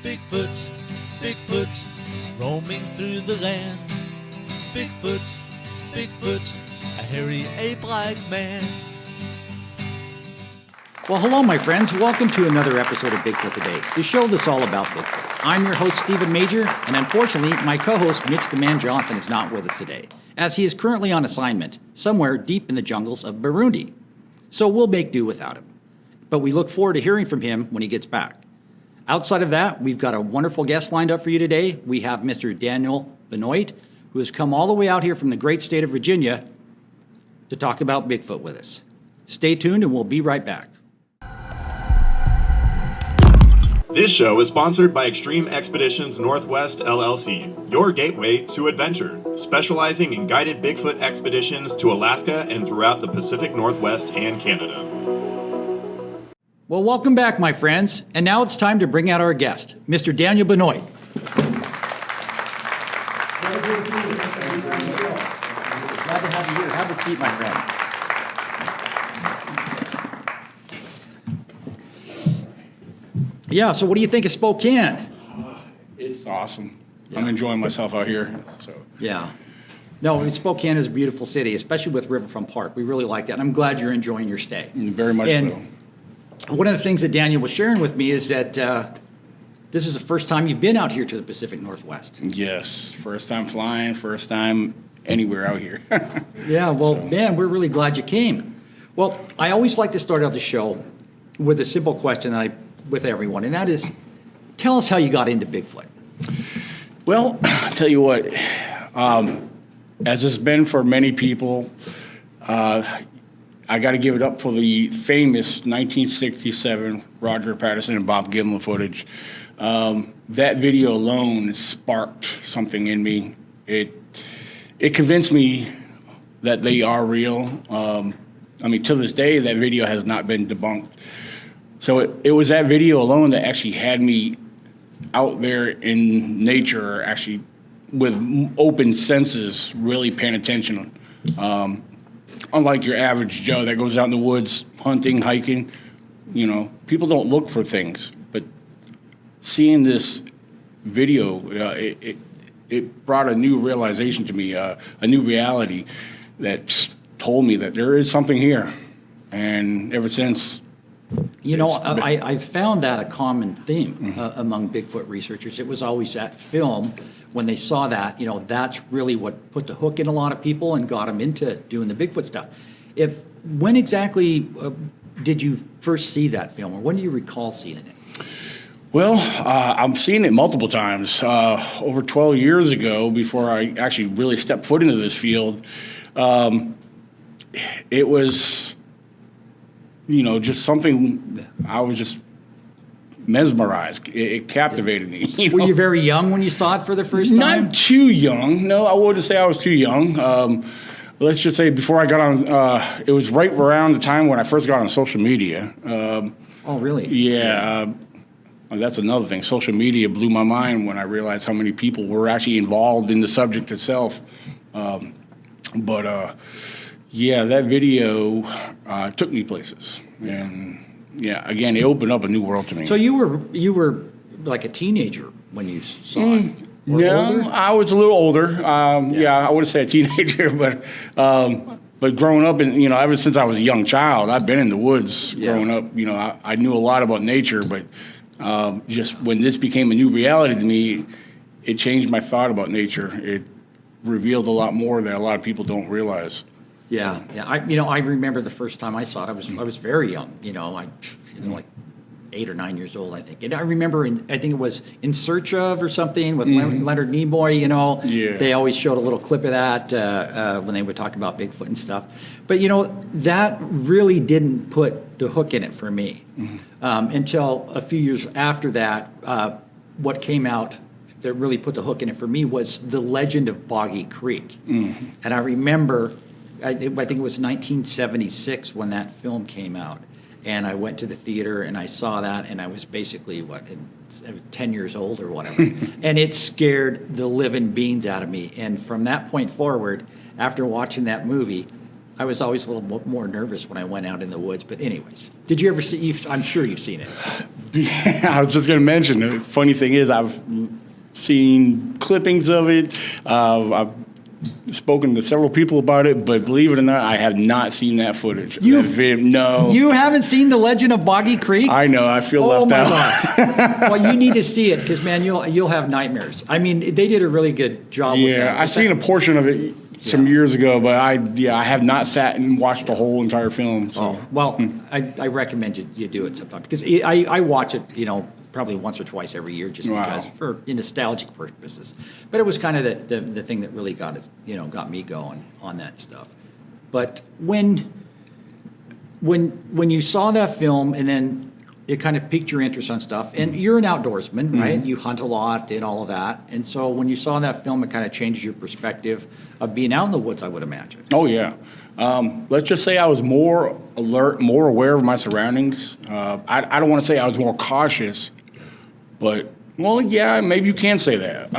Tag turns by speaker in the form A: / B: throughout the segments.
A: Bigfoot, Bigfoot, roaming through the land. Bigfoot, Bigfoot, a hairy ape-like man.
B: Well, hello, my friends. Welcome to another episode of Bigfoot Today, the show that's all about Bigfoot. I'm your host, Stephen Major, and unfortunately, my co-host, Mitch the Man Johnson, is not with us today, as he is currently on assignment somewhere deep in the jungles of Burundi. So we'll make do without him. But we look forward to hearing from him when he gets back. Outside of that, we've got a wonderful guest lined up for you today. We have Mr. Daniel Benoit, who has come all the way out here from the great state of Virginia to talk about Bigfoot with us. Stay tuned and we'll be right back.
C: This show is sponsored by Extreme Expeditions Northwest LLC, your gateway to adventure, specializing in guided Bigfoot expeditions to Alaska and throughout the Pacific Northwest and Canada.
B: Well, welcome back, my friends. And now it's time to bring out our guest, Mr. Daniel Benoit. Glad to have you here. Have a seat, my friend. Yeah, so what do you think of Spokane?
D: It's awesome.
B: Yeah.
D: I'm enjoying myself out here. So
B: Yeah. No, Spokane is a beautiful city, especially with Riverfront Park. We really like that. And I'm glad you're enjoying your stay.
D: very much
B: And
D: so.
B: one of the things that Daniel was sharing with me is that this is the first time you've been out here to the Pacific Northwest.
D: Yes, first time flying, first time anywhere out here.
B: Yeah, well,
D: So-
B: man, we're really glad you came. Well, I always like to start out the show with a simple question with everyone, and that is, tell us how you got into Bigfoot.
D: Well, I'll tell you what, as it's been for many people, I got to give it up for the famous 1967 Roger Patterson and Bob Gimlin footage. That video alone sparked something in me. It convinced me that they are real. To this day, that video has not been debunked. So it was that video alone that actually had me out there in nature, actually with open senses, really paying attention. Unlike your average Joe that goes out in the woods hunting, hiking, people don't look for things. But seeing this video, it brought a new realization to me, a new reality that told me that there is something here. And ever since,
B: I've found that a common theme among Bigfoot researchers. It was always that film, when they saw that, that's really what put the hook in a lot of people and got them into doing the Bigfoot stuff. When exactly did you first see that film, or when do you recall seeing it?
D: Well, I've seen it multiple times. Over 12 years ago, before I actually really stepped foot into this field, it was, just something I was just mesmerized. It captivated me.
B: Were you very young when you saw it for the first time?
D: Not too young. No, I wouldn't say I was too young. Let's just say before I got on, it was right around the time when I first got on social media.
B: Oh, really?
D: Yeah. That's another thing. Social media blew my mind when I realized how many people were actually involved in the subject itself. Yeah, that video took me places. And yeah, again, it opened up a new world to me.
B: So you were like a teenager when you saw it? Or
D: Yeah,
B: older?
D: I was a little older. I wouldn't say a teenager, but growing up, and ever since I was a young child, I've been in the woods.
B: Yeah.
D: Growing up, I knew a lot about nature, but just when this became a new reality to me, it changed my thought about nature. It revealed a lot more that a lot of people don't realize.
B: Yeah. I remember the first time I saw it. I was very young. Like 8 or 9 years old, I think. And I remember, I think it was In Search Of or something with Leonard Nimoy.
D: Yeah.
B: They always showed a little clip of that when they would talk about Bigfoot and stuff. But that really didn't put the hook in it for me until a few years after that. What came out that really put the hook in it for me was The Legend of Boggy Creek. And I remember, I think it was 1976 when that film came out. And I went to the theater and I saw that, and I was basically, 10 years old or whatever. And it scared the living beans out of me. And from that point forward, after watching that movie, I was always a little more nervous when I went out in the woods. But anyways, did you ever see? I'm sure you've seen it.
D: I was just going to mention, the funny thing is I've seen clippings of it. I've spoken to several people about it, but believe it or not, I have not seen that footage. No.
B: You haven't seen The Legend of Boggy Creek?
D: I know. I feel
B: Oh
D: left
B: my
D: out.
B: gosh! Well, you need to see it because, man, you'll have nightmares. I mean, they did a really good job. with
D: Yeah,
B: that.
D: I seen a portion of it some years ago, but I have not sat and watched the whole entire film. So.
B: Oh, well, I recommend you do it sometime because I watch it, probably once or twice every year just
D: Wow.
B: because for nostalgic purposes. But it was kind of the thing that really got me going on that stuff. But when you saw that film and then it kind of piqued your interest on stuff, and you're an outdoorsman, right? You hunt a lot and all of that. And so when you saw that film, it kind of changed your perspective of being out in the woods, I would imagine.
D: Oh, yeah. Let's just say I was more alert, more aware of my surroundings. I don't want to say I was more cautious, but, well, yeah, maybe you can say that.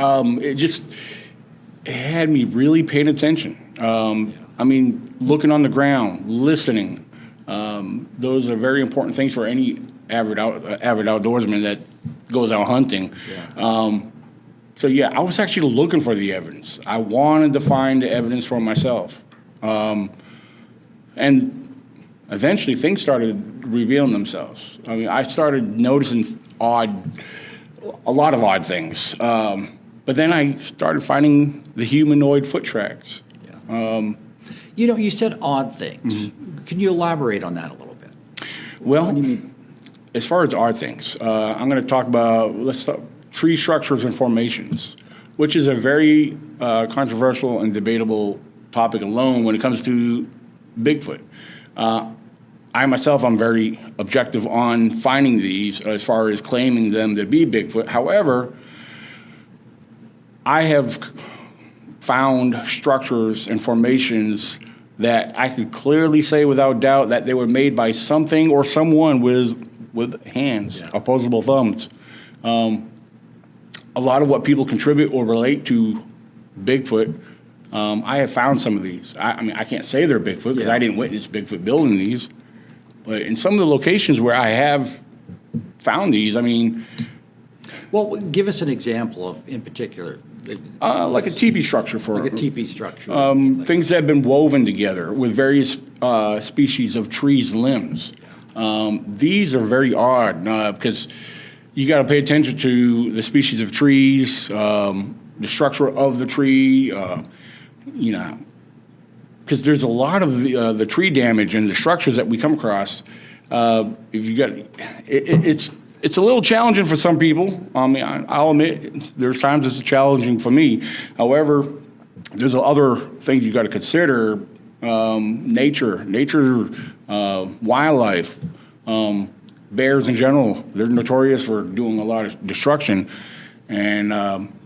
D: It had me really paying attention. I mean, looking on the ground, listening. Those are very important things for any avid outdoorsman that goes out hunting.
B: Yeah.
D: So, yeah, I was actually looking for the evidence. I wanted to find the evidence for myself. And eventually things started revealing themselves. I mean, I started noticing a lot of odd things. But then I started finding the humanoid foot tracks.
B: Yeah. You said odd things.
D: Mm-hmm.
B: Can you elaborate on that a little bit?
D: Well,
B: What do you mean?
D: as far as odd things, I'm going to talk about, tree structures and formations, which is a very controversial and debatable topic alone when it comes to Bigfoot. I myself, I'm very objective on finding these as far as claiming them to be Bigfoot. However, I have found structures and formations that I could clearly say without doubt that they were made by something or someone with hands, opposable thumbs. A lot of what people contribute or relate to Bigfoot, I have found some of these. I mean, I can't say they're Bigfoot because I didn't witness Bigfoot building these. But in some of the locations where I have found these, I mean...
B: Well, give us an example of, in particular.
D: like a teepee structure for...
B: Like a teepee structure.
D: Things that have been woven together with various species of trees' limbs. These are very odd because you got to pay attention to the species of trees, the structure of the tree, because there's a lot of the tree damage and the structures that we come across. If you got, it's a little challenging for some people. I mean, I'll admit there's times it's challenging for me. However, there's other things you got to consider. Nature, wildlife, bears in general. They're notorious for doing a lot of destruction. And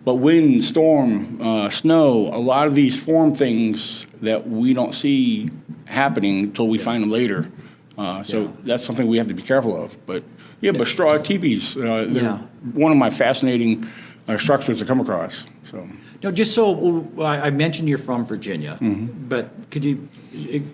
D: but wind, storm, snow, a lot of these form things that we don't see happening until we find them later. So that's something we have to be careful of. But but straw teepees, they're one of my fascinating structures to come across. So.
B: No, just so I mentioned you're from Virginia, but could you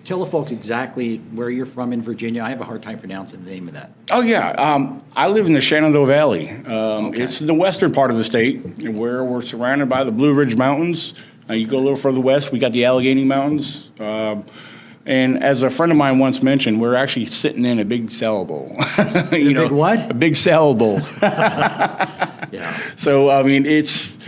B: tell the folks exactly where you're from in Virginia? I have a hard time pronouncing the name of that.
D: Oh, yeah. I live in the Shenandoah Valley. It's the western part of the state where we're surrounded by the Blue Ridge Mountains. You go a little further west, we got the Allegheny Mountains. And as a friend of mine once mentioned, we're actually sitting in a big salad bowl.
B: Big what?
D: A big salad bowl.
B: Yeah.
D: So, I mean, it's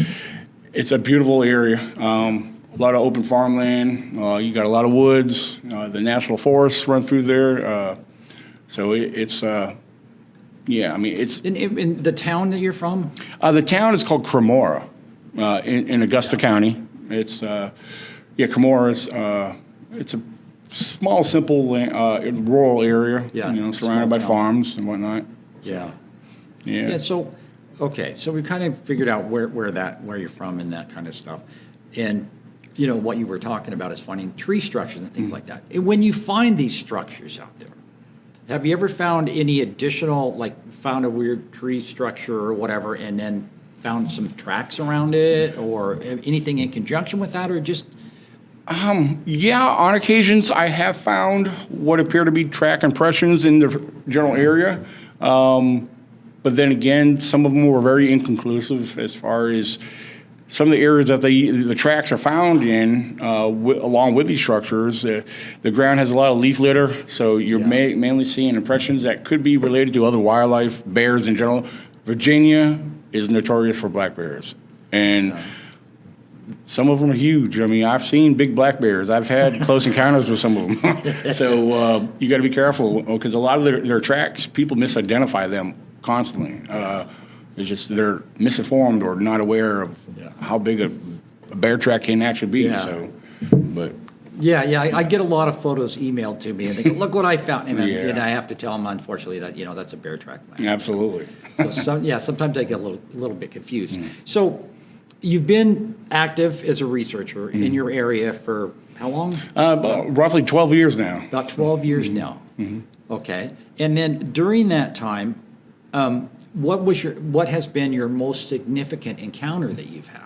D: a beautiful area. A lot of open farmland. You got a lot of woods. The national forests run through there. So it's I mean, it's...
B: In the town that you're from?
D: The town is called Cremora in Augusta County. It's, Cremora is, it's a small, simple rural area, surrounded by farms and whatnot.
B: Yeah.
D: Yeah.
B: Yeah, so, okay, so we kind of figured out where you're from and that kind of stuff. And, what you were talking about is finding tree structures and things like that. And when you find these structures out there, have you ever found any additional, found a weird tree structure or whatever, and then found some tracks around it, or anything in conjunction with that, or just
D: Yeah, on occasions I have found what appear to be track impressions in the general area. But then again, some of them were very inconclusive as far as some of the areas that the tracks are found in, along with these structures. The ground has a lot of leaf litter, so you're mainly seeing impressions that could be related to other wildlife, bears in general. Virginia is notorious for black bears, and some of them are huge. I mean, I've seen big black bears. I've had close encounters with some of them. So you got to be careful, because a lot of their tracks, people misidentify them constantly. It's just they're misinformed or not aware of how big a bear track can actually be.
B: Yeah.
D: So, but
B: I get a lot of photos emailed to me, and they go, "Look what I found," and I have to tell them, unfortunately, that that's a bear track.
D: absolutely.
B: So sometimes I get a little bit confused. So you've been active as a researcher in your area for how long?
D: About roughly 12 years now.
B: About 12 years now. Okay, and then during that time, what has been your most significant encounter that you've had?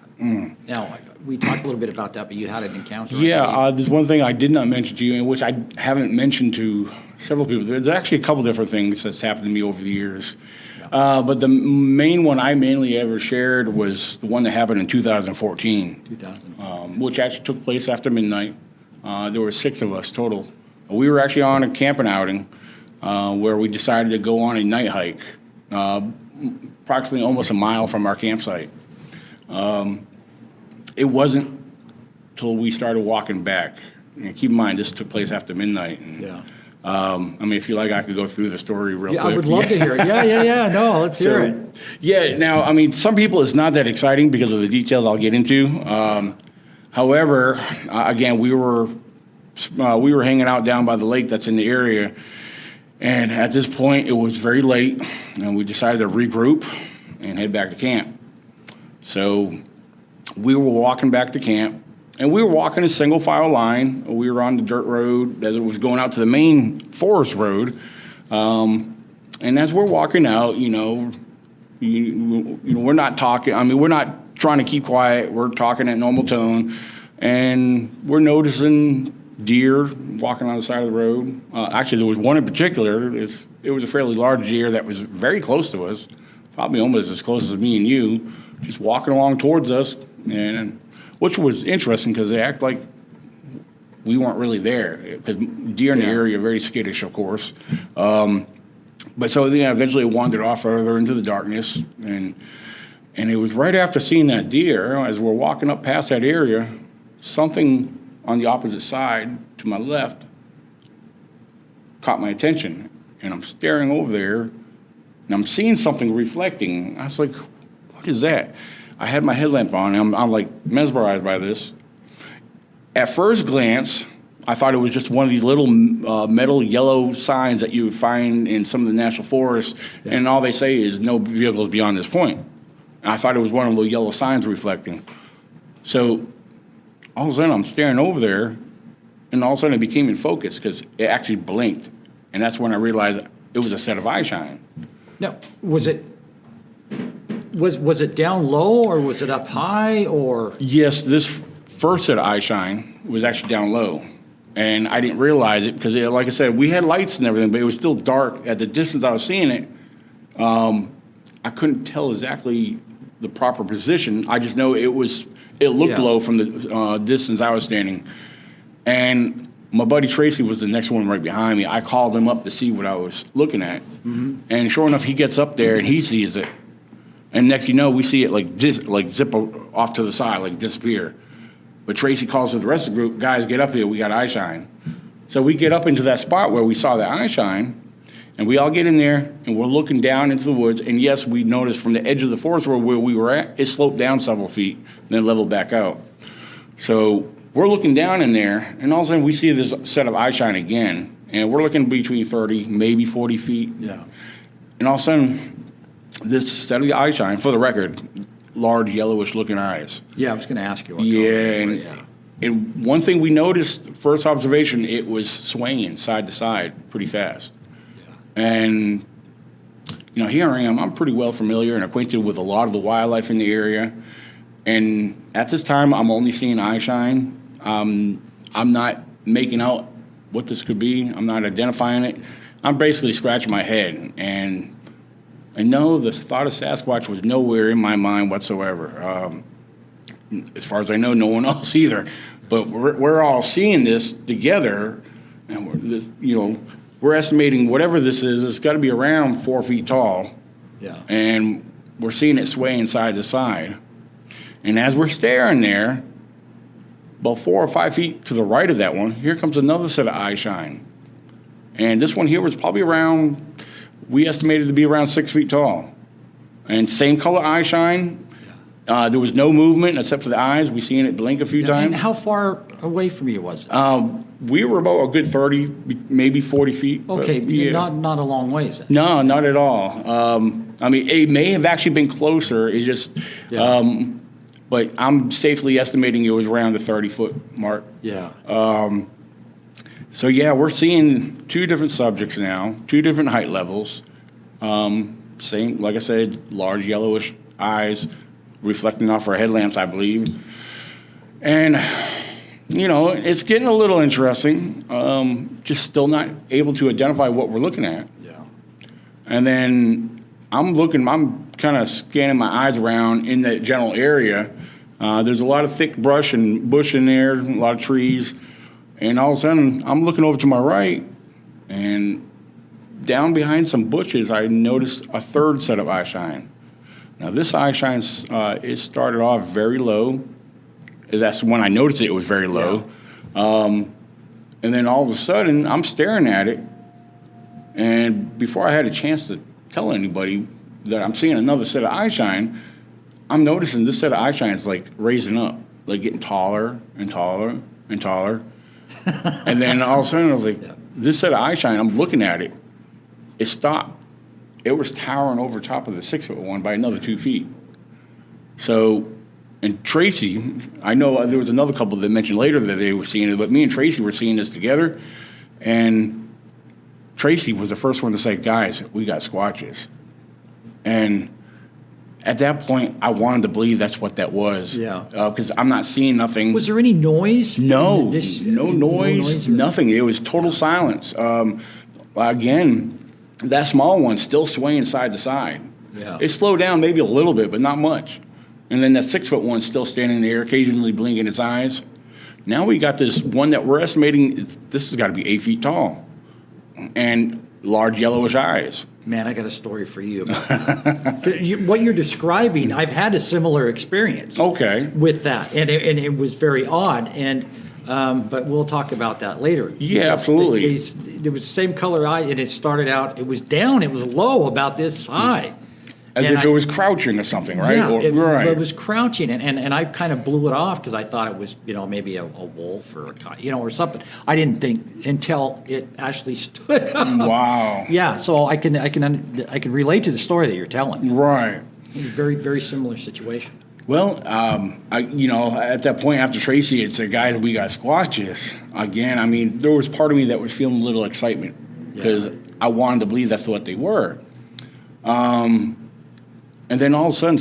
B: Now, we talked a little bit about that, but you had an encounter.
D: There's one thing I did not mention to you, and which I haven't mentioned to several people. There's actually a couple different things that's happened to me over the years. But the main one I mainly ever shared was the one that happened in 2014. Which actually took place after midnight. There were 6 of us total. We were actually on a camping outing where we decided to go on a night hike, approximately almost a mile from our campsite. It wasn't till we started walking back. And keep in mind, this took place after midnight. And, I mean, if you like, I could go through the story real quick.
B: I would love to hear it. No, let's hear it.
D: Yeah, now, I mean, some people it's not that exciting because of the details I'll get into. However, again, we were hanging out down by the lake that's in the area. And at this point, it was very late, and we decided to regroup and head back to camp. So we were walking back to camp, and we were walking a single file line. We were on the dirt road that was going out to the main forest road. And as we're walking out, we're not talking. I mean, we're not trying to keep quiet. We're talking at normal tone, and we're noticing deer walking on the side of the road. Actually, there was one in particular. It was a fairly large deer that was very close to us, probably almost as close as me and you, just walking along towards us, and which was interesting because they act like we weren't really there. Because deer in the area are very skittish, of course. But so eventually it wandered off further into the darkness, and it was right after seeing that deer, as we're walking up past that area, something on the opposite side to my left caught my attention, and I'm staring over there, and I'm seeing something reflecting. I was like, what is that? I had my headlamp on, and I'm like mesmerized by this. At first glance, I thought it was just one of these little metal yellow signs that you would find in some of the national forests, and all they say is no vehicles beyond this point. And I thought it was one of those yellow signs reflecting. So all of a sudden, I'm staring over there, and all of a sudden it became in focus because it actually blinked. And that's when I realized it was a set of eye shine.
B: Now, was it down low, or was it up high, or?
D: Yes, this first set of eye shine was actually down low. And I didn't realize it because, like I said, we had lights and everything, but it was still dark. At the distance I was seeing it, I couldn't tell exactly the proper position. I just know it looked low from the distance I was standing. And my buddy Tracy was the next one right behind me. I called him up to see what I was looking at. Mm-hmm. And sure enough, he gets up there and he sees it. And next you know, we see it like zip off to the side, like disappear. But Tracy calls to the rest of the group, guys, get up here, we got eye shine. So we get up into that spot where we saw the eye shine, and we all get in there, and we're looking down into the woods, and yes, we noticed from the edge of the forest where we were at, it sloped down several feet, and then leveled back out. So we're looking down in there, and all of a sudden we see this set of eye shine again, and we're looking between 30, maybe 40 feet.
B: Yeah.
D: And all of a sudden, this set of eye shine, for the record, large yellowish-looking eyes.
B: Yeah, I was going to ask you.
D: And one thing we noticed, first observation, it was swaying side to side pretty fast. Yeah. And, here I am. I'm pretty well familiar and acquainted with a lot of the wildlife in the area. And at this time, I'm only seeing eye shine. I'm I'm not making out what this could be. I'm not identifying it. I'm basically scratching my head. And no, the thought of Sasquatch was nowhere in my mind whatsoever. As far as I know, no one else either. But we're all seeing this together, and we're estimating whatever this is, it's got to be around 4 feet tall.
B: Yeah.
D: And we're seeing it swaying side to side. And as we're staring there, about 4 or 5 feet to the right of that one, here comes another set of eye shine. And this one here was probably around, we estimated to be around 6 feet tall. And same color eye shine. There was no movement except for the eyes. We seen it blink a few times.
B: And how far away from you was it?
D: We were about a good 30, maybe 40 feet.
B: Okay,
D: yeah.
B: not a long ways then.
D: No, not at all. I mean, it may have actually been closer. It just, but I'm safely estimating it was around the 30-foot mark.
B: Yeah.
D: So yeah, we're seeing 2 different subjects now, 2 different height levels. Same, like I said, large yellowish eyes reflecting off our headlamps, I believe. And, it's getting a little interesting. Just still not able to identify what we're looking at.
B: Yeah.
D: And then I'm kind of scanning my eyes around in that general area. There's a lot of thick brush and bush in there, a lot of trees. And all of a sudden, I'm looking over to my right, and down behind some bushes, I noticed a 3rd set of eye shine. Now, this eye shine, it started off very low. That's when I noticed it was very low. Yeah. And then all of a sudden, I'm staring at it. And before I had a chance to tell anybody that I'm seeing another set of eye shine, I'm noticing this set of eye shine is like raising up, like getting taller and taller and taller. And then all of a sudden, I was like, this set of eye shine, I'm looking at it. It stopped. It was towering over top of the 6-foot one by another 2 feet. So, and Tracy, I know there was another couple that mentioned later that they were seeing it, but me and Tracy were seeing this together. And Tracy was the first one to say, guys, we got squatches. And at that point, I wanted to believe that's what that was.
B: Yeah.
D: Because I'm not seeing nothing.
B: Was there any noise?
D: No noise, nothing. It was total silence. Again, that small one's still swaying side to side.
B: Yeah.
D: It slowed down maybe a little bit, but not much. And then that 6-foot one's still standing there, occasionally blinking its eyes. Now we got this one that we're estimating, this has got to be 8 feet tall. And large yellowish eyes.
B: Man, I got a story for you about that. What you're describing, I've had a similar experience.
D: Okay.
B: With that, and it was very odd. And but we'll talk about that later.
D: Yeah, absolutely.
B: There was the same color eye, and it started out. It was down. It was low, about this high.
D: As if it was crouching or something, right?
B: Yeah,
D: right.
B: It was crouching, and I kind of blew it off because I thought it was, maybe a wolf or or something. I didn't think until it actually stood up.
D: Wow.
B: Yeah, so I can relate to the story that you're telling.
D: Right.
B: It was a very, very similar situation.
D: Well, at that point after Tracy, it's a guy that we got squatches. Again, I mean, there was part of me that was feeling a little excitement because I wanted to believe that's what they were. And then all of a sudden,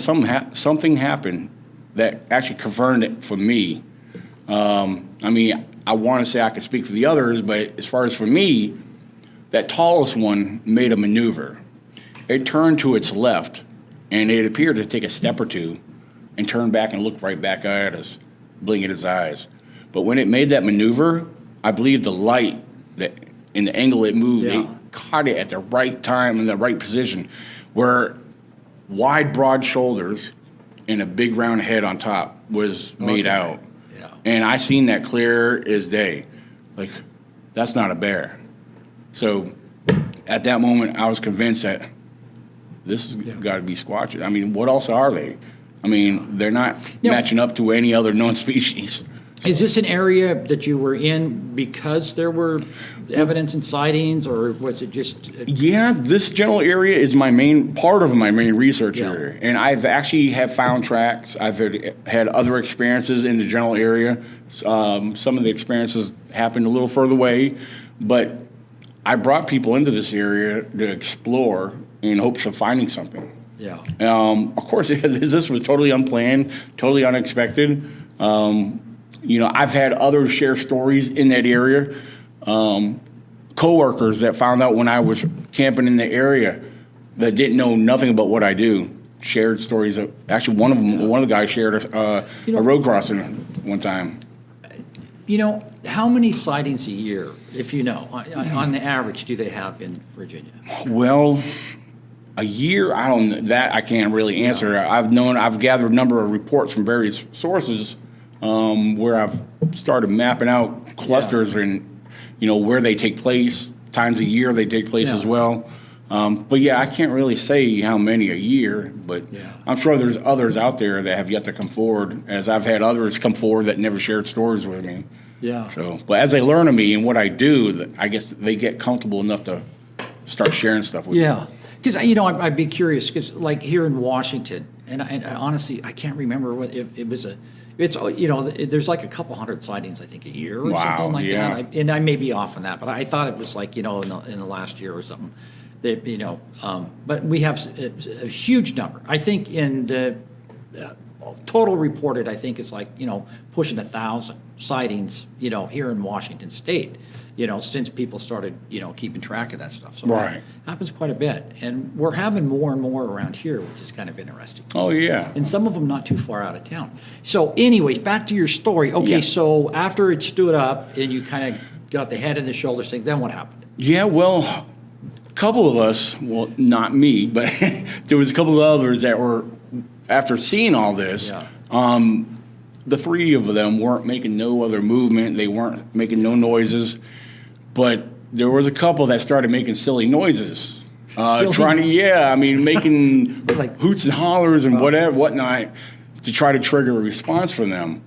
D: something happened that actually confirmed it for me. I mean, I want to say I could speak for the others, but as far as for me, that tallest one made a maneuver. It turned to its left, and it appeared to take a step or two and turn back and look right back at us, blinking its eyes. But when it made that maneuver, I believe the light, that in the angle it moved, it caught it at the right time in the right position, where wide, broad shoulders and a big round head on top was made out.
B: Yeah.
D: And I seen that clear as day. Like, that's not a bear. So at that moment, I was convinced that this has got to be squatches. I mean, what else are they? I mean, they're not matching up to any other known species.
B: Is this an area that you were in because there were evidence and sightings, or was it just?
D: Yeah, this general area is part of my main research area, and I've actually have found tracks. I've had other experiences in the general area. Some of the experiences happened a little further away, but I brought people into this area to explore in hopes of finding something.
B: Yeah.
D: Of course, this was totally unplanned, totally unexpected. I've had others share stories in that area. Coworkers that found out when I was camping in the area that didn't know nothing about what I do shared stories. Actually, one of the guys shared a road crossing one time.
B: How many sightings a year, if you know, on the average, do they have in Virginia?
D: Well, a year, I can't really answer. Yeah. I've gathered a number of reports from various sources where I've started mapping out clusters and where they take place, times a year they take place as well. But I can't really say how many a year, but I'm sure there's others out there that have yet to come forward, as I've had others come forward that never shared stories with me.
B: Yeah.
D: So, but as they learn of me and what I do, I guess they get comfortable enough to start sharing stuff with me.
B: Yeah. Because, I'd be curious, because like here in Washington, and honestly, I can't remember what if it was there's like a couple hundred sightings, I think, a year or something like that. And I may be off on that, but I thought it was like, in the last year or something. That, but we have a huge number. I think in the total reported, I think it's like, pushing 1,000 sightings, here in Washington State, since people started, keeping track of that stuff. So that happens quite a bit. And we're having more and more around here, which is kind of interesting.
D: Oh, yeah.
B: And some of them not too far out of town. So anyways, back to your story. Okay, so after it stood up and you kind of got the head and the shoulders thing, then what happened?
D: Yeah, well, a couple of us, well, not me, but there was a couple of others that were, after seeing all this, the three of them weren't making no other movement. They weren't making no noises. But there was a couple that started making silly noises. Making like hoots and hollers and whatnot to try to trigger a response from them.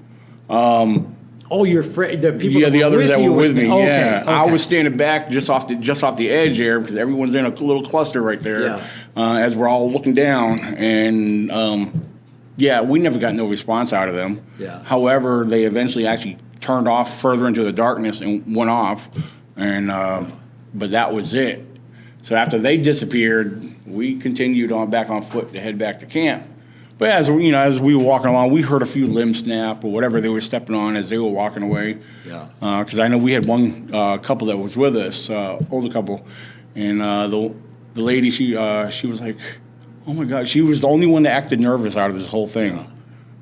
B: You're afraid the people?
D: Yeah, the others that were with me.
B: Okay.
D: I was standing back just off the edge there because everyone's in a little cluster right there as we're all looking down. And we never got no response out of them.
B: Yeah.
D: However, they eventually actually turned off further into the darkness and went off. And but that was it. So after they disappeared, we continued on back on foot to head back to camp. But as we were walking along, we heard a few limbs snap or whatever they were stepping on as they were walking away.
B: Yeah.
D: Because I know we had one couple that was with us, older couple, and the lady she was like, oh my God, she was the only one that acted nervous out of this whole thing. Yeah.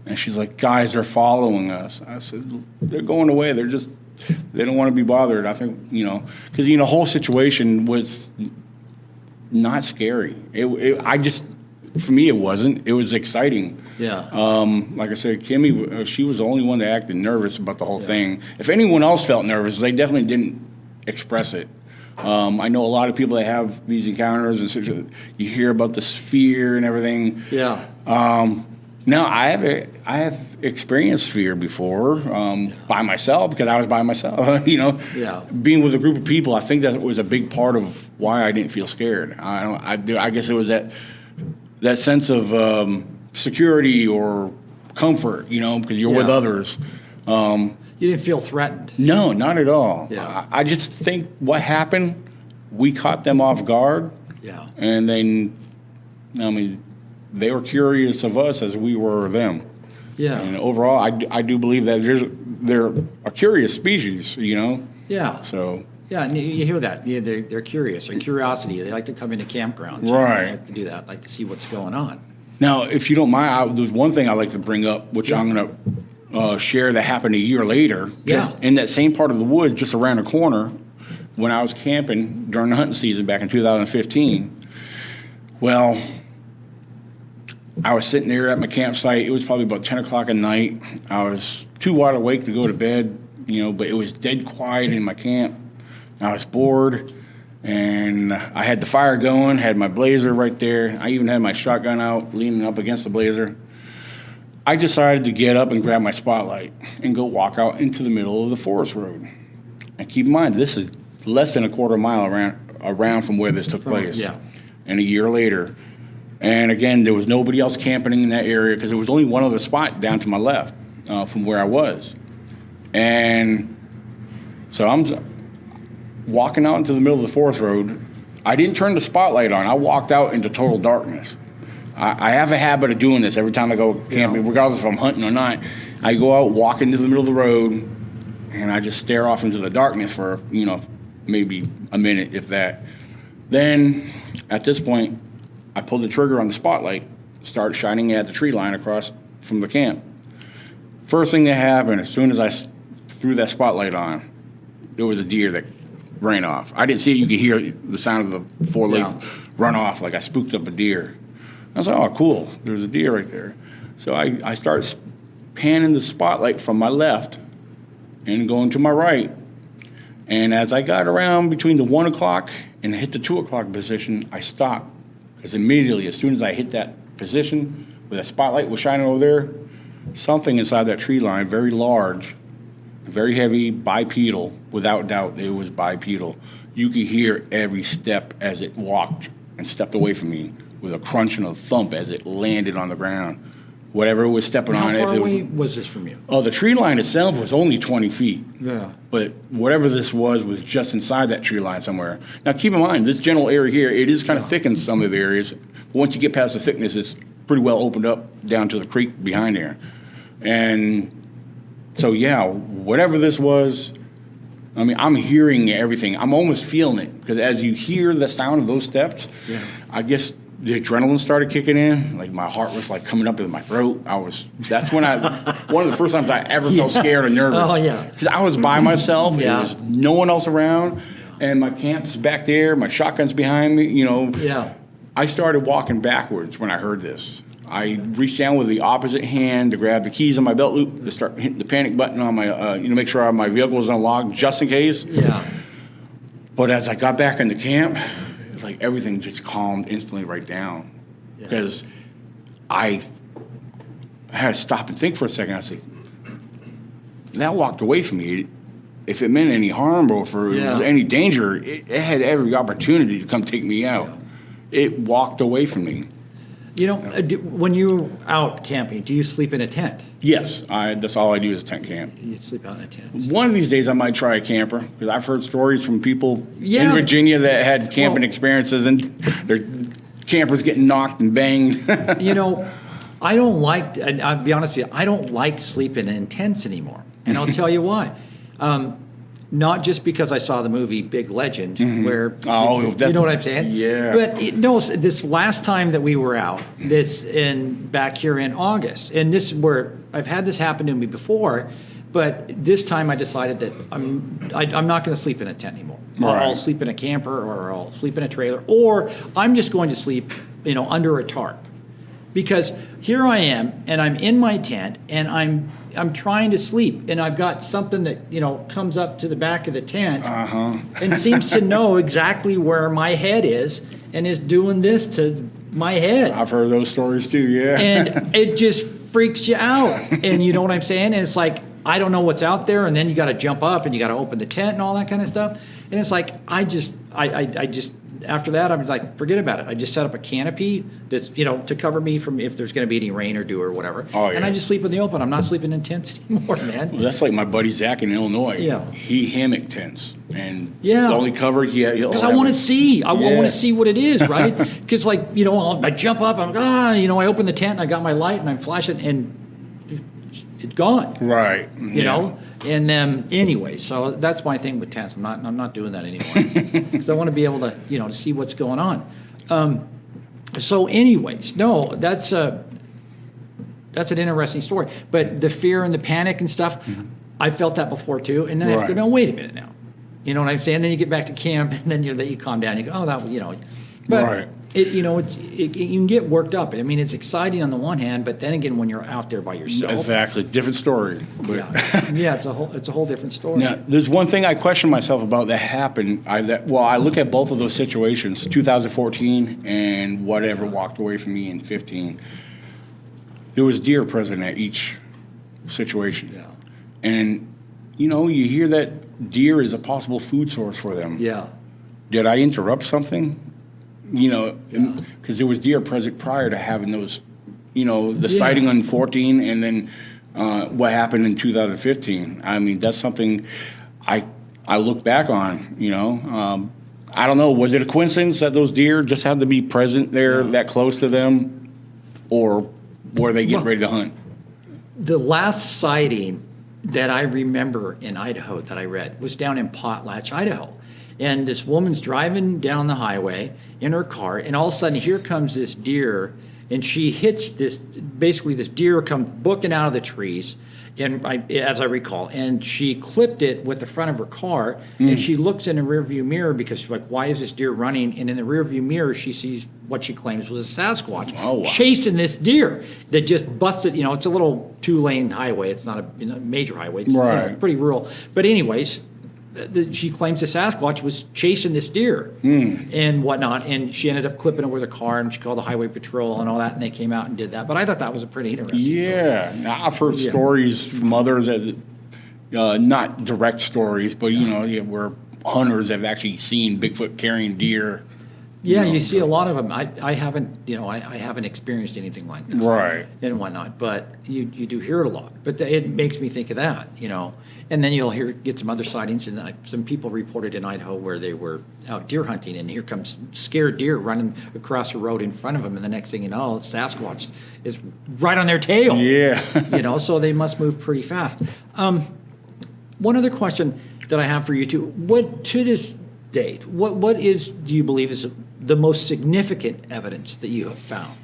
D: And she's like, guys, they're following us. I said, they're going away. They don't want to be bothered. I think, because, the whole situation was not scary. For me, it wasn't. It was exciting.
B: Yeah.
D: Like I said, Kimmy, she was the only one that acted nervous about the whole thing. If anyone else felt nervous, they definitely didn't express it. I know a lot of people that have these encounters, and you hear about this fear and everything.
B: Yeah.
D: Now, I have experienced fear before by myself because I was by myself. Being with a group of people, I think that was a big part of why I didn't feel scared. I guess it was that sense of security or comfort, because you're with others.
B: You didn't feel threatened?
D: No, not at all.
B: Yeah.
D: I just think what happened, we caught them off guard.
B: Yeah.
D: And then, they were curious of us as we were them.
B: Yeah.
D: And overall, I do believe that they're a curious species,
B: Yeah.
D: So. Yeah,
B: and you hear that. Yeah, they're curious. They're curiosity. They like to come into campgrounds.
D: Right.
B: They like to do that. Like to see what's going on.
D: Now, if you don't mind, there's one thing I like to bring up, which I'm going to share that happened a year later.
B: Yeah.
D: In that same part of the woods, just around the corner, when I was camping during the hunting season back in 2015. Well, I was sitting there at my campsite. It was probably about 10 o'clock at night. I was too wide awake to go to bed, but it was dead quiet in my camp. I was bored, and I had the fire going, had my blazer right there. I even had my shotgun out, leaning up against the blazer. I decided to get up and grab my spotlight and go walk out into the middle of the forest road. And keep in mind, this is less than a quarter mile around from where this took place.
B: Yeah.
D: And a year later. And again, there was nobody else camping in that area because there was only one other spot down to my left from where I was. And so I'm walking out into the middle of the forest road. I didn't turn the spotlight on. I walked out into total darkness. I have a habit of doing this every time I go camping, regardless if I'm hunting or not. I go out, walk into the middle of the road, and I just stare off into the darkness for, maybe a minute, if that. Then, at this point, I pull the trigger on the spotlight, start shining at the tree line across from the camp. First thing that happened, as soon as I threw that spotlight on, there was a deer that ran off. I didn't see it. You could hear the sound of the four-leg run off, like I spooked up a deer. I was like, oh, cool, there's a deer right there. So I started panning the spotlight from my left and going to my right. And as I got around between the 1 o'clock and hit the 2 o'clock position, I stopped. Because immediately, as soon as I hit that position where that spotlight was shining over there, something inside that tree line, very large, very heavy, bipedal, without doubt it was bipedal. You could hear every step as it walked and stepped away from me, with a crunch and a thump as it landed on the ground. Whatever it was stepping on.
B: How far away was this from you?
D: Oh, the tree line itself was only 20 feet.
B: Yeah.
D: But whatever this was just inside that tree line somewhere. Now, keep in mind, this general area here, it is kind of thick in some of the areas. But once you get past the thickness, it's pretty well opened up down to the creek behind there. And so, yeah, whatever this was, I mean, I'm hearing everything. I'm almost feeling it. Because as you hear the sound of those steps, I guess the adrenaline started kicking in. Like, my heart was like coming up in my throat. That's when one of the first times I ever felt scared or nervous.
B: Oh, yeah.
D: Because I was by myself.
B: Yeah.
D: There was no one else around. And my camp's back there. My shotgun's behind me,
B: Yeah.
D: I started walking backwards when I heard this. I reached down with the opposite hand to grab the keys on my belt loop to start hitting the panic button on my, make sure my vehicle was unlocked just in case.
B: Yeah.
D: But as I got back into camp, it's like everything just calmed instantly right down. Because I had to stop and think for a second. I said, that walked away from me. If it meant any harm or if there was any danger, it had every opportunity to come take me out. It walked away from me.
B: When you're out camping, do you sleep in a tent?
D: Yes, that's all I do is tent camp.
B: You sleep out in a tent.
D: One of these days I might try a camper, because I've heard stories from people in Virginia that had camping experiences and their campers getting knocked and banged.
B: I don't like, and I'll be honest with you, I don't like sleeping in tents anymore. And I'll tell you why. Not just because I saw the movie Big Legend, where, you know what I'm saying?
D: Yeah.
B: But this last time that we were out, back here in August, and this is where I've had this happen to me before, but this time I decided that I'm not going to sleep in a tent anymore.
D: Right.
B: I'll sleep in a camper, or I'll sleep in a trailer, or I'm just going to sleep, under a tarp. Because here I am, and I'm in my tent, and I'm trying to sleep, and I've got something that comes up to the back of the tent, and seems to know exactly where my head is, and is doing this to my head.
D: I've heard those stories too, yeah.
B: And it just freaks you out, and you know what I'm saying? And it's like, I don't know what's out there, and then you got to jump up, and you got to open the tent and all that kind of stuff. And it's like, I just after that, I was like, forget about it. I just set up a canopy that's, to cover me from if there's going to be any rain or dew or whatever.
D: Oh, yeah.
B: And I just sleep in the open. I'm not sleeping in tents anymore, man.
D: Well, that's like my buddy Zach in Illinois.
B: Yeah.
D: He hammock tents. And
B: the
D: only cover he'll
B: because I want to see. I want to see what it is, right? Because, I jump up, I open the tent, and I got my light, and I'm flashing, and it's gone.
D: Right.
B: You know? And then anyway, so that's my thing with tents. I'm not doing that anymore because I want to be able to to see what's going on. So anyways, no, that's an interesting story. But the fear and the panic and stuff, I felt that before too. And then I have to go, no, wait a minute now. You know what I'm saying? Then you get back to camp, and then you calm down. You go, oh, that But you can get worked up. I mean, it's exciting on the one hand, but then again, when you're out there by yourself,
D: exactly different story. But
B: it's a whole different story.
D: Now, there's one thing I question myself about that happened. I look at both of those situations, 2014 and whatever walked away from me in 15. There was deer present at each situation.
B: Yeah.
D: And you hear that deer is a possible food source for them.
B: Yeah.
D: Did I interrupt something? Because there was deer present prior to having those, the sighting on 14 and then what happened in 2015. I mean, that's something I look back on, I don't know, was it a coincidence that those deer just had to be present there that close to them? or were they getting ready to hunt?
B: The last sighting that I remember in Idaho that I read was down in Potlatch, Idaho. And this woman's driving down the highway in her car, and all of a sudden here comes this deer, and she hits this, basically this deer comes booking out of the trees, and as I recall, and she clipped it with the front of her car, and she looks in the rearview mirror because she's like, why is this deer running? And in the rearview mirror, she sees what she claims was a Sasquatch chasing this deer that just busted, it's a little 2-lane highway. It's not a major highway. It's pretty rural. But anyways, she claims the Sasquatch was chasing this deer and whatnot, and she ended up clipping it with her car, and she called the highway patrol and all that, and they came out and did that. But I thought that was a pretty interesting story.
D: Now, I've heard stories from others that, not direct stories, but where hunters have actually seen Bigfoot carrying deer.
B: Yeah, you see a lot of them. I haven't, I haven't experienced anything like that,
D: right,
B: and whatnot. But you do hear it a lot. But it makes me think of that, And then you'll get some other sightings, and some people reported in Idaho where they were out deer hunting, and here comes scared deer running across the road in front of them, and the next thing you know, Sasquatch is right on their tail.
D: Yeah,
B: so they must move pretty fast. One other question that I have for you too: what to this date, what do you believe is the most significant evidence that you have found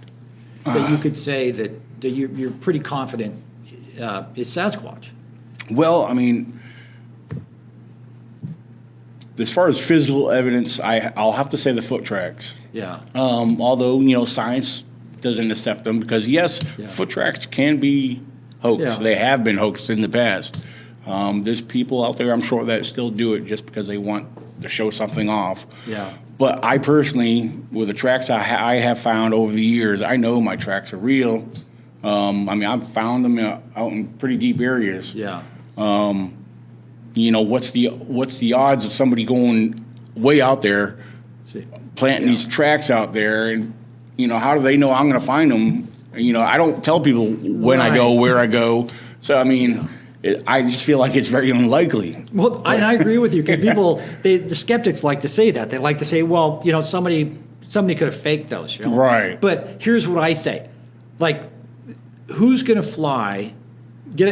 B: that you could say that you're pretty confident is Sasquatch?
D: Well, I mean, as far as physical evidence, I'll have to say the foot tracks.
B: Yeah.
D: Although, science doesn't accept them because, yes, foot tracks can be hoaxed.
B: Yeah.
D: They have been hoaxed in the past. There's people out there, I'm sure, that still do it just because they want to show something off.
B: Yeah.
D: But I personally, with the tracks I have found over the years, I know my tracks are real. I've found them out in pretty deep areas.
B: Yeah.
D: What's the odds of somebody going way out there, planting these tracks out there, and how do they know I'm going to find them? I don't tell people when I go, where I go. So I just feel like it's very unlikely.
B: Well, I agree with you because people, the skeptics like to say that. They like to say, well, somebody could have faked those.
D: Right.
B: But here's what I say: like, who's going to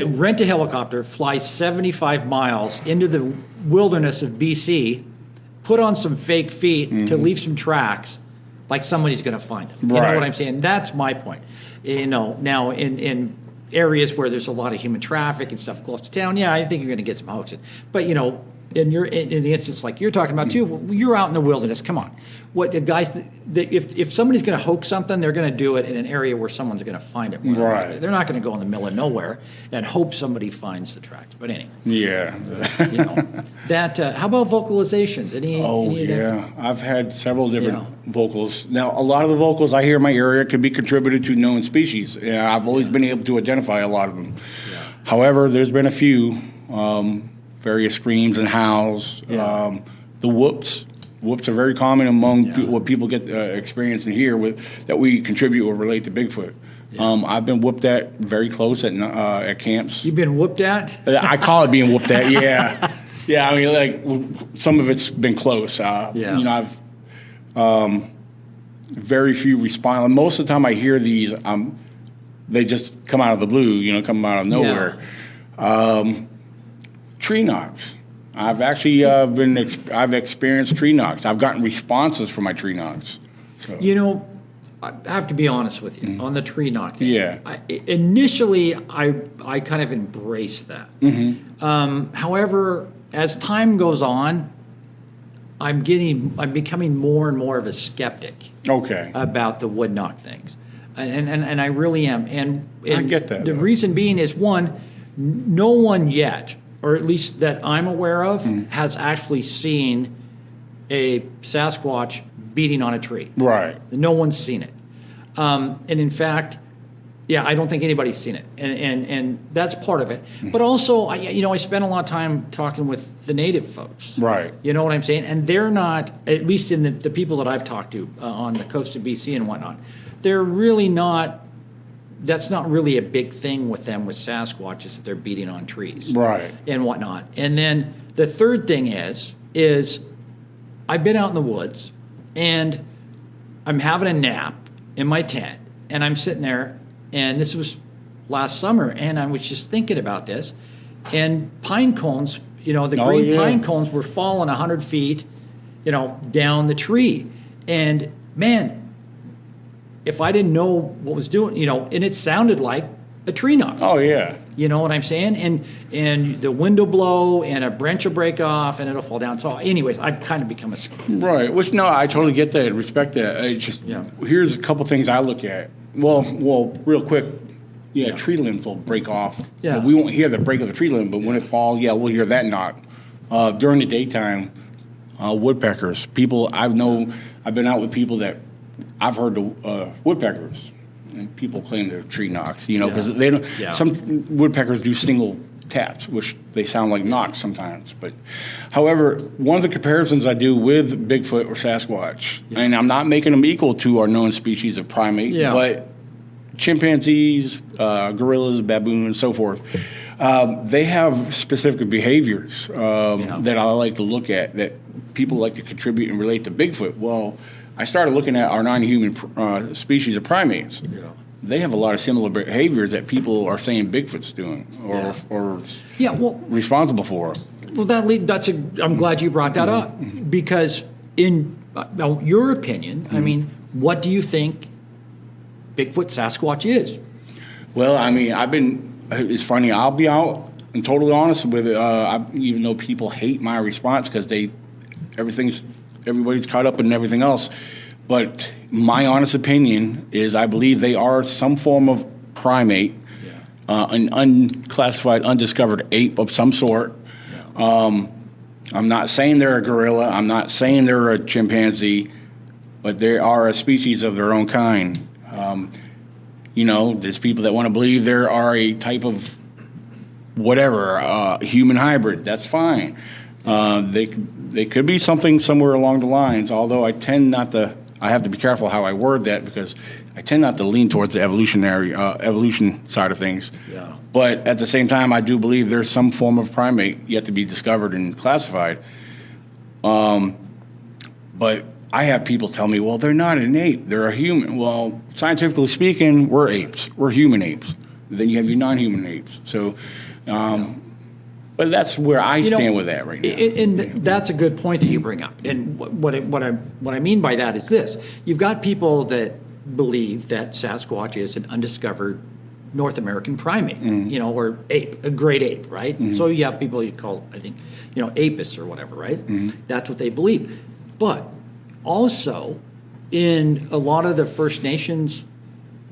B: rent a helicopter, fly 75 miles into the wilderness of BC, put on some fake feet to leave some tracks, like somebody's going to find them. You know what I'm saying? That's my point. Now in areas where there's a lot of human traffic and stuff close to town, I think you're going to get some hoaxes. But in the instance like you're talking about too, you're out in the wilderness. Come on, what the guys? If somebody's going to hoax something, they're going to do it in an area where someone's going to find it.
D: Right.
B: They're not going to go in the middle of nowhere and hope somebody finds the tracks. But anyway.
D: Yeah.
B: How about vocalizations?
D: I've had several different vocals. Now, a lot of the vocals I hear in my area could be contributed to known species. I've always been able to identify a lot of them. Yeah. However, there's been a few. Various screams and howls. The whoops. Whoops are very common among what people get experience and hear that we contribute or relate to Bigfoot. Yeah. I've been whooped at very close at camps.
B: You've been whooped at?
D: I call it being whooped at. Yeah, yeah. Some of it's been close. I've very few respond. Most of the time, I hear these. They just come out of the blue. Come out of nowhere. Yeah. Tree knocks. I've actually I've experienced tree knocks. I've gotten responses from my tree knocks. So.
B: I have to be honest with you on the tree knock thing.
D: Yeah.
B: Initially, I kind of embraced that. However, as time goes on, I'm becoming more and more of a skeptic.
D: Okay.
B: About the wood knock things, and I really am. And
D: I get that.
B: The reason being is one, no one yet, or at least that I'm aware of, has actually seen a Sasquatch beating on a tree.
D: Right.
B: No one's seen it. And in fact, I don't think anybody's seen it. And that's part of it. But also, I spend a lot of time talking with the native folks.
D: Right.
B: You know what I'm saying? And they're not, at least in the people that I've talked to on the coast of BC and whatnot, they're really not, that's not really a big thing with them with Sasquatches that they're beating on trees.
D: Right.
B: And whatnot. And then the third thing is I've been out in the woods and I'm having a nap in my tent and I'm sitting there, and this was last summer, and I was just thinking about this, and pine cones, the green pine cones were falling 100 feet, down the tree. And man, if I didn't know what was doing, and it sounded like a tree knock.
D: Oh, yeah.
B: You know what I'm saying? And the wind will blow, and a branch will break off, and it'll fall down. So anyways, I've kind of become a...
D: Right, which, no, I totally get that and respect that. Here's a couple things I look at. Well, real quick, tree limbs will break off.
B: Yeah.
D: We won't hear the break of the tree limb, but when it falls, we'll hear that knock. During the daytime, woodpeckers. I've been out with people that I've heard the woodpeckers, and people claim they're tree knocks, because they don't. Yeah. Some woodpeckers do single taps, which they sound like knocks sometimes. But, however, one of the comparisons I do with Bigfoot or Sasquatch, and I'm not making them equal to our known species of primate, but chimpanzees, gorillas, baboons, so forth. They have specific behaviors that I like to look at that people like to contribute and relate to Bigfoot. Well, I started looking at our non-human species of primates. Yeah. They have a lot of similar behaviors that people are saying Bigfoot's doing or responsible for.
B: Well, I'm glad you brought that up, because in your opinion, I mean, what do you think Bigfoot Sasquatch is?
D: Well, I mean, it's funny, I'll be out and totally honest with it, even though people hate my response because everybody's caught up in everything else. But my honest opinion is I believe they are some form of primate, an unclassified, undiscovered ape of some sort. Yeah. I'm not saying they're a gorilla. I'm not saying they're a chimpanzee, but they are a species of their own kind. There's people that want to believe there are a type of whatever, human hybrid. That's fine. They could be something somewhere along the lines, although I have to be careful how I word that because I tend not to lean towards the evolution side of things. Yeah. But at the same time, I do believe there's some form of primate yet to be discovered and classified. But I have people tell me, well, they're not an ape, they're a human. Well, scientifically speaking, we're apes. We're human apes. Then you have your non-human apes. So, but that's where I stand with that right now.
B: And that's a good point that you bring up. And what I mean by that is this. You've got people that believe that Sasquatch is an undiscovered North American primate, or ape, a great ape, right? Mm-hmm. So you have people you call, I think, apists or whatever, right? Mm-hmm. That's what they believe. But also, in a lot of the First Nations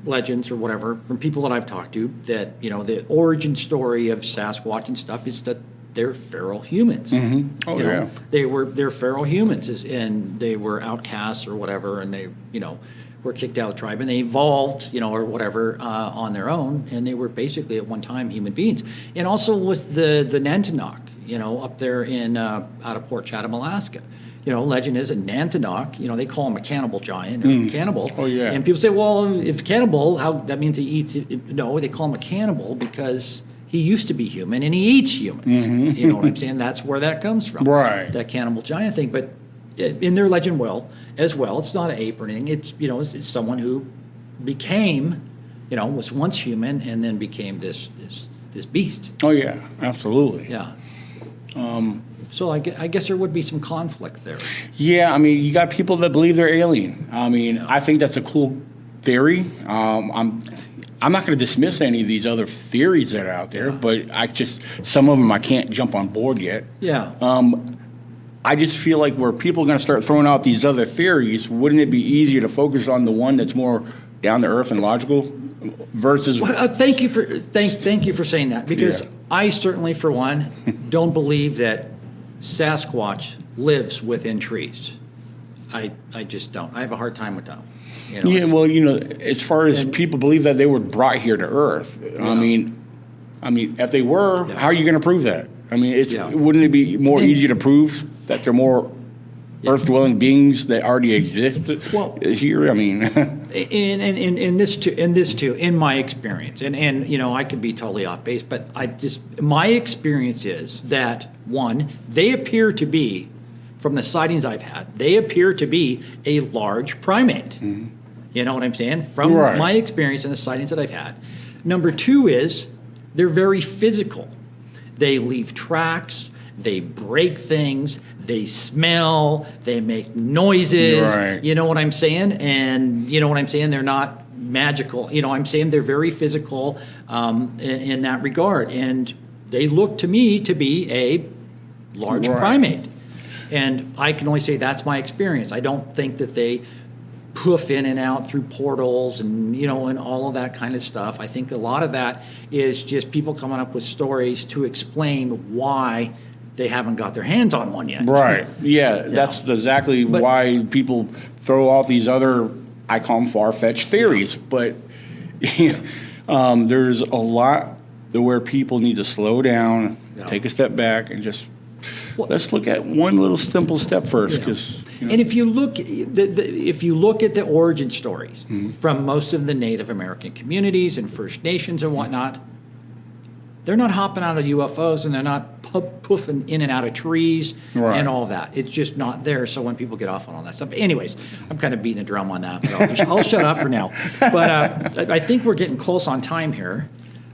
B: legends or whatever, from people that I've talked to, that, the origin story of Sasquatch and stuff is that they're feral humans.
D: Mm-hmm. Oh, yeah.
B: They're feral humans, and they were outcasts or whatever, and they, were kicked out of the tribe, and they evolved, or whatever, on their own, and they were basically at one time human beings. And also with the Nantinaq, up there out of Port Chatham, Alaska. Legend is a Nantinaq, they call him a cannibal giant, or cannibal.
D: Oh, yeah.
B: And people say, well, if cannibal, how that means he eats it. No, they call him a cannibal because he used to be human and he eats humans. Mm-hmm. You know what I'm saying? That's where that comes from.
D: Right.
B: That cannibal giant thing. But in their legend, as well, it's not an ape or anything. It's, it's someone who became, was once human and then became this beast.
D: Oh, yeah, absolutely.
B: Yeah. So I guess there would be some conflict there.
D: Yeah, I mean, you got people that believe they're alien. I mean, I think that's a cool theory. I'm not going to dismiss any of these other theories that are out there, but some of them I can't jump on board yet.
B: Yeah.
D: I just feel like where people are going to start throwing out these other theories, wouldn't it be easier to focus on the one that's more down to earth and logical versus?
B: Well, thank you for saying that, because I certainly, for one, don't believe that Sasquatch lives within trees. I just don't. I have a hard time with that.
D: Yeah, well, as far as people believe that they were brought here to Earth, I mean, if they were, how are you going to prove that? I mean, wouldn't it be more easy to prove that they're more Earth-dwelling beings that already exist here? I mean,
B: in this too, in my experience, and I could be totally off base, but my experience is that one, they appear to be, from the sightings I've had, they appear to be a large primate. Mm-hmm. You know what I'm saying? From
D: Right.
B: my experience and the sightings that I've had. Number two is they're very physical. They leave tracks, they break things, they smell, they make noises.
D: Right.
B: You know what I'm saying? And you know what I'm saying? They're not magical. You know, I'm saying they're very physical in that regard. And they look to me to be a large
D: Right.
B: primate. And I can only say that's my experience. I don't think that they poof in and out through portals and, you know, and all of that kind of stuff. I think a lot of that is just people coming up with stories to explain why they haven't got their hands on one yet.
D: Right. Yeah, that's exactly
B: But-
D: why people throw off these other, I call them far-fetched theories. But there's a lot where people need to slow down,
B: Yeah.
D: take a step back, and just
B: Well-
D: let's look at one little simple step first. Because
B: And if you look, if you look at the origin stories
D: Mm-hmm.
B: from most of the Native American communities and First Nations and whatnot, they're not hopping out of UFOs and they're not poofing in and out of trees
D: Right.
B: and all that. It's just not there. So when people get off on all that stuff, anyways, I'm kind of beating a drum on that. But I'll shut up for now. But I think we're getting close on time here.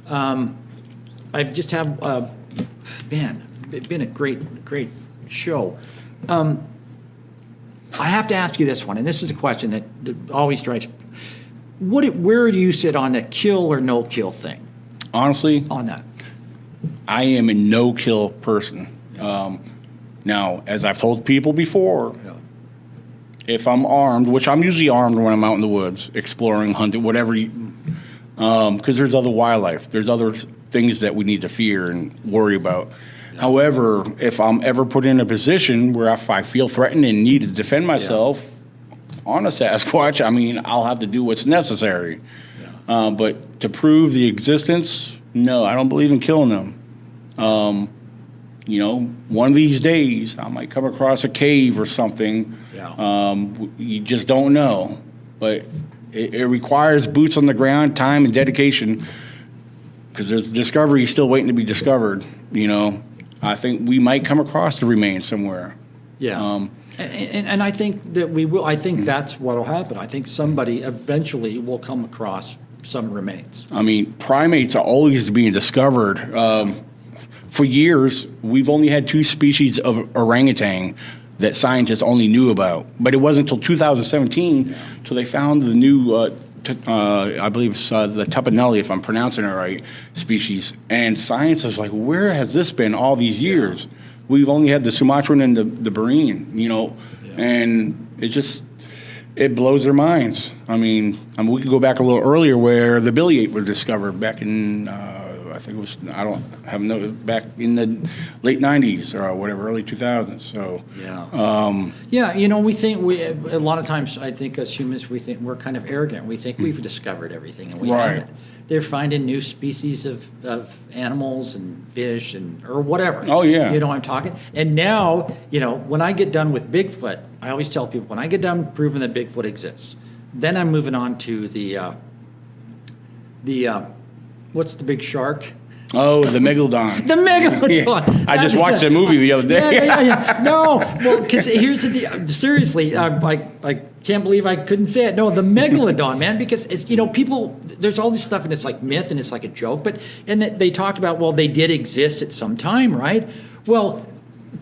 B: I just have, man, it's been a great show. I have to ask you this one, and this is a question that always drives. Where do you sit on the kill or no kill thing?
D: honestly,
B: On that,
D: I am a no-kill person. Now, as I've told people before, if I'm armed, which I'm usually armed when I'm out in the woods, exploring, hunting, whatever, because there's other wildlife. There's other things that we need to fear and worry about. However, if I'm ever put in a position where if I feel threatened and need to defend myself on a Sasquatch, I mean, I'll have to do what's necessary. But to prove the existence, no, I don't believe in killing them. You know, one of these days I might come across a cave or something. You just don't know. But it requires boots on the ground, time, and dedication, because there's discovery still waiting to be discovered. You know, I think we might come across the remains somewhere.
B: yeah. And I think that we will. I think that's what will happen. I think somebody eventually will come across some remains.
D: I mean, primates are always being discovered. For years, we've only had 2 species of orangutan that scientists only knew about. But it wasn't until 2017 till they found the new, I believe it's the Tupanelli, if I'm pronouncing it right, species. And science was like, where has this been all these years? We've only had the Sumatran and the Barine, you know, and it blows their minds. I mean, we could go back a little earlier where the billate was discovered back in, I think it was, I don't have no, back in the late 90s or whatever, early 2000s. So,
B: Yeah, you know, we think a lot of times, I think as humans, we think we're kind of arrogant. We think we've discovered everything, and we
D: Right.
B: haven't. They're finding new species of animals and fish or whatever.
D: Oh, yeah.
B: You know what I'm talking? And now, you know, when I get done with Bigfoot, I always tell people, when I get done proving that Bigfoot exists, then I'm moving on to the what's the big shark?
D: oh, the megalodon.
B: The megalodon.
D: Yeah. I just watched a movie the other day.
B: Yeah. No, well, because here's the deal. Seriously, I can't believe I couldn't say it. No, the megalodon, man, because it's, you know, people, there's all this stuff and it's like myth and it's like a joke, and they talked about, well, they did exist at some time, right? Well,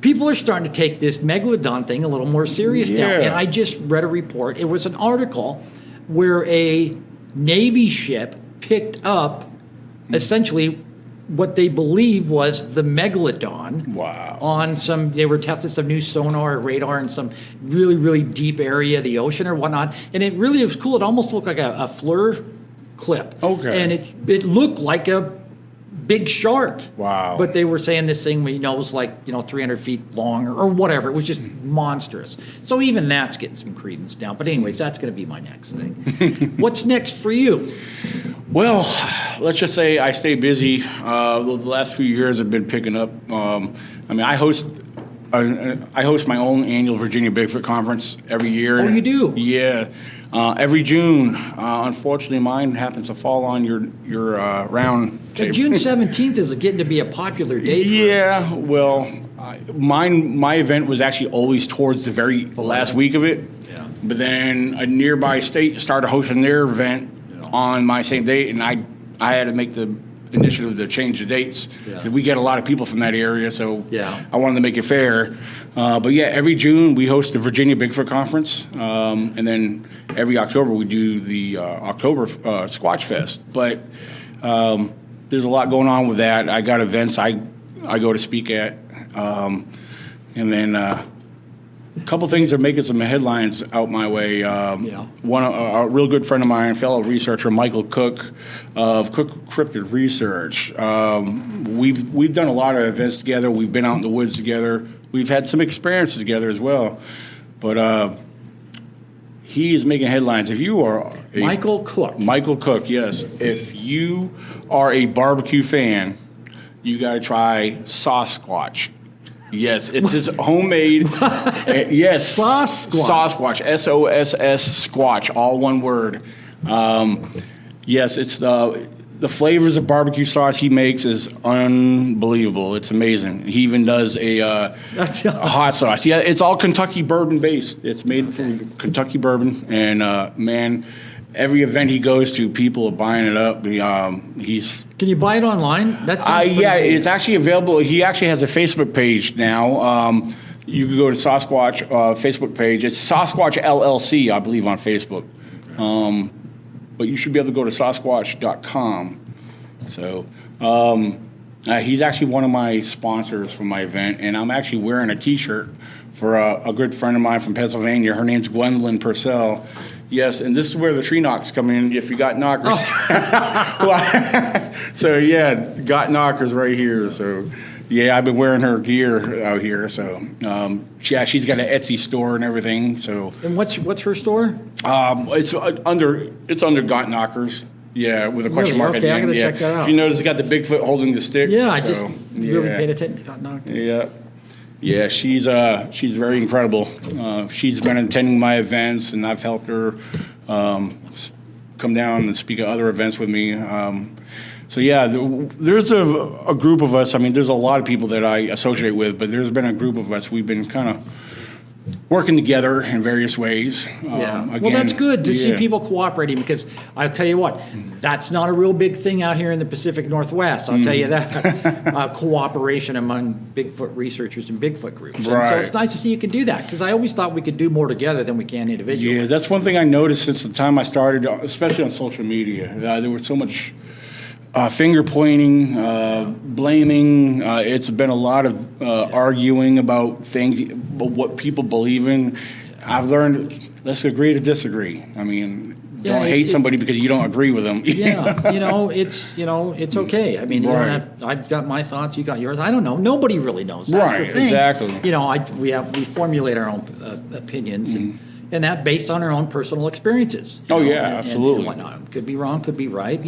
B: people are starting to take this megalodon thing a little more serious now.
D: Yeah.
B: And I just read a report. It was an article where a Navy ship picked up essentially what they believe was the megalodon.
D: Wow.
B: On they were testing some new sonar or radar in some really, really deep area of the ocean or whatnot. And it really was cool. It almost looked like a FLIR clip.
D: Okay.
B: And it looked like a big shark.
D: Wow.
B: But they were saying this thing, you know, was like, you know, 300 feet long or whatever. It was just monstrous. So even that's getting some credence now. But anyways, that's going to be my next thing. What's next for you?
D: Well, let's just say I stay busy. The last few years have been picking up. I mean, I host my own annual Virginia Bigfoot Conference every year.
B: Oh, you do?
D: Yeah. Every June. Unfortunately, mine happens to fall on your round table.
B: June 17th is getting to be a popular day.
D: Yeah, well, my event was actually always towards the very last week of it.
B: Yeah.
D: But then a nearby state started hosting their event on my same date, and I had to make the initiative to change the dates.
B: Yeah.
D: We get a lot of people from that area, so
B: Yeah.
D: I wanted to make it fair. But yeah, every June we host the Virginia Bigfoot Conference, and then every October we do the October Squatch Fest. But there's a lot going on with that. I got events I go to speak at, and then a couple things are making some headlines out my way. One, a real good friend of mine, fellow researcher, Michael Cook of Cook Cryptid Research. We've done a lot of events together. We've been out in the woods together. We've had some experiences together as well. But he is making headlines. If you are
B: Michael Cook,
D: yes. If you are a barbecue fan, you got to try Sasquatch. Yes, it's his homemade. Yes, Sasquatch. SOSS Squatch, all one word. Yes, it's the flavors of barbecue sauce he makes is unbelievable. It's amazing. He even does a hot sauce. Yeah, it's all Kentucky bourbon based. It's made from Kentucky bourbon, and man, every event he goes to, people are buying it up. He's
B: Can you buy it online? That's
D: yeah, it's actually available. He actually has a Facebook page now. You can go to Sasquatch Facebook page. It's Sasquatch LLC, I believe, on Facebook. But you should be able to go to Sasquatch.com. So he's actually one of my sponsors for my event, and I'm actually wearing a T-shirt for a good friend of mine from Pennsylvania. Her name's Gwendolyn Purcell. Yes, and this is where the tree knocks come in if you got knockers. So, yeah, got knockers right here. So, yeah, I've been wearing her gear out here. So, yeah, she's got an Etsy store and everything. So,
B: And what's her store?
D: it's under Got Knockers. Yeah, with a question mark at the
B: Okay, I
D: end.
B: gotta
D: Yeah.
B: check that out.
D: If you notice, it's got the Bigfoot holding the stick.
B: Yeah, I
D: so,
B: just really
D: yeah.
B: paid attention. Got knocked.
D: Yeah. Yeah, she's very incredible. She's been attending my events, and I've helped her come down and speak at other events with me. So yeah, there's a group of us. I mean, there's a lot of people that I associate with, but there's been a group of us. We've been kind of working together in various ways.
B: Yeah. Well,
D: Again,
B: that's good to see
D: yeah.
B: people cooperating, because I'll tell you what, that's not a real big thing out here in the Pacific Northwest. I'll tell you that. Cooperation among Bigfoot researchers and Bigfoot groups. And so
D: Right.
B: it's nice to see you can do that, because I always thought we could do more together than we can individually.
D: Yeah, that's one thing I noticed since the time I started, especially on social media. There was so much finger pointing, blaming. It's been a lot of arguing about things, about what people believe in. I've learned, let's agree to disagree. I mean,
B: Yeah,
D: don't hate somebody because you don't agree with them.
B: Yeah, it's okay. I mean, you don't
D: Right.
B: have, I've got my thoughts, you got yours. I don't know. Nobody really knows. That's
D: Right,
B: the thing.
D: exactly.
B: You know, we formulate our own opinions, and that based on our own personal experiences. you
D: Oh,
B: know,
D: yeah,
B: and
D: absolutely.
B: whatnot. Could be wrong, could be right.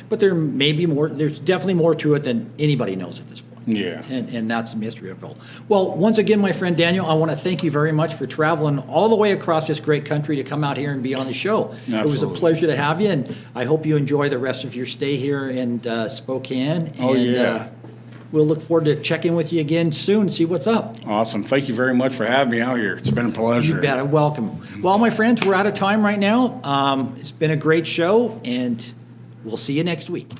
B: But there may be more. There's definitely more to it than anybody knows at this point.
D: Yeah.
B: And that's the mystery of it all. Well, once again, my friend Daniel, I want to thank you very much for traveling all the way across this great country to come out here and be on the show. It was a
D: Absolutely.
B: pleasure to have you, and I hope you enjoy the rest of your stay here in Spokane.
D: Oh,
B: and,
D: yeah.
B: we'll look forward to checking with you again soon, see what's up.
D: Awesome. Thank you very much for having me out here. It's been a pleasure.
B: You bet. Welcome. Well, my friends, we're out of time right now. It's been a great show, and we'll see you next week.